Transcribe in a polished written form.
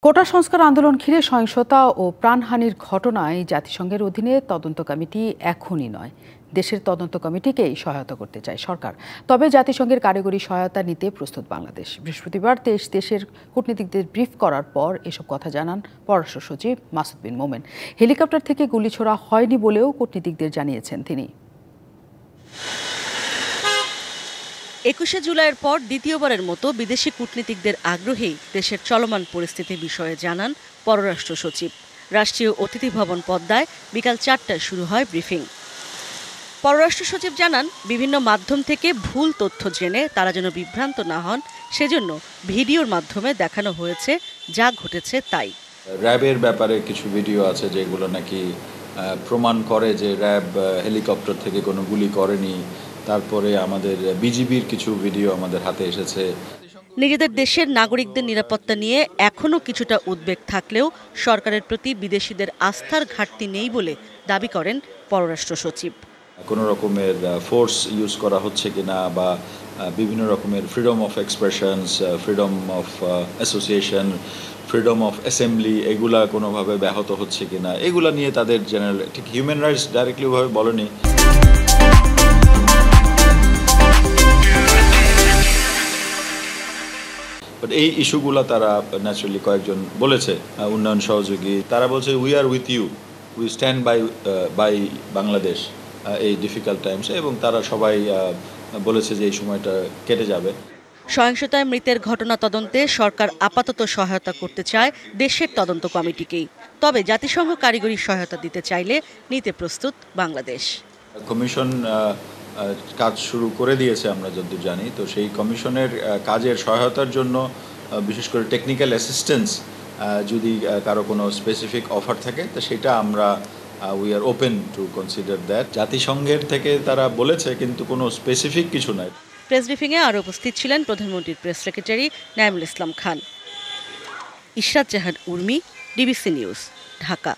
কোটা সংস্কার আন্দোলন ঘিরে সহিংসতা ও প্রাণহানির ঘটনায় জাতিসংঘের অধীনে তদন্ত কমিটি এখনই নয়, দেশের তদন্ত কমিটিকেই সহায়তা করতে চায় সরকার। তবে জাতিসংঘের কারিগরি সহায়তা নিতে প্রস্তুত বাংলাদেশ। বৃহস্পতিবার দেশের কূটনীতিকদের ব্রিফ করার পর এসব কথা জানান পররাষ্ট্র সচিব মাসুদ বিন মোমেন। হেলিকপ্টার থেকে গুলি ছোড়া হয়নি বলেও কূটনীতিকদের জানিয়েছেন তিনি। ২১শে জুলাইয়ের পর দ্বিতীয়বারের মতো বিদেশি কূটনীতিকদের আগ্রহেই দেশের চলমান পরিস্থিতি বিষয়ে জানান পররাষ্ট্র সচিব। রাষ্ট্রীয় অতিথি ভবন পদ্মায় বিকাল ৪টায় শুরু হয় ব্রিফিং। পররাষ্ট্র সচিব জানান, বিভিন্ন মাধ্যম থেকে ভুল তথ্য জেনে তারা যেন বিভ্রান্ত না হন, সেজন্য ভিডিওর মাধ্যমে দেখানো হয়েছে যা ঘটেছে তাই। র্যাবের ব্যাপারে কিছু ভিডিও আছে যেগুলো নাকি প্রমাণ করে যে র্যাব হেলিকপ্টার থেকে কোনো গুলি করেনি। তারপরে আমাদের বিজিবির কিছু ভিডিও আমাদের হাতে এসেছে। নিজেদের দেশের নাগরিকদের নিরাপত্তা নিয়ে এখনও কিছুটা উদ্বেগ থাকলেও সরকারের প্রতি বিদেশিদের আস্থার ঘাটতি নেই বলে দাবি করেন পররাষ্ট্র সচিব। কোনো রকমের ফোর্স ইউজ করা হচ্ছে কিনা বা বিভিন্ন রকমের freedom of expressions, freedom of association, freedom of assembly এগুলা কোনোভাবে ব্যাহত হচ্ছে কিনা, এগুলা নিয়ে তাদের জেনারেল ঠিক হিউম্যান রাইটস ডাইরেক্টলিভাবে বলেনি। বাট এই ইস্যুগুলো তারা ন্যাচারালি কয়েকজন বলেছে, উন্নয়ন সহযোগী, তারা বলছে we are with you, we stand by Bangladesh এই ডিফিকাল্ট টাইমসে, এবং তারা সবাই বলেছে যে এই সময়টা কেটে যাবে। সহিংসতায় মৃতের ঘটনা তদন্তে সরকার আপাতত সহায়তা করতে চায় দেশের তদন্ত কমিটিকেই। তবে জাতিসংঘ কারিগরি সহায়তা দিতে চাইলে নিতে প্রস্তুত বাংলাদেশ। কমিশন কাজ শুরু করে দিয়েছে আমরা যতদূর জানি। তো সেই কমিশনের কাজের সহায়তার জন্য বিশেষ করে টেকনিক্যাল অ্যাসিস্ট্যান্স যদি কারো কোনো স্পেসিফিক অফার থাকে, তো সেটা আমরা we are open to consider that. জাতিসংঘের থেকে তারা বলেছে, কিন্তু কোনো স্পেসিফিক কিছু নয়। প্রেস ব্রিফিংয়ে আরও উপস্থিত ছিলেন প্রধানমন্ত্রীর প্রেস সেক্রেটারি নাঈমুল ইসলাম খান। ইশরাত জাহান উর্মি, ডিবিসি নিউজ, ঢাকা।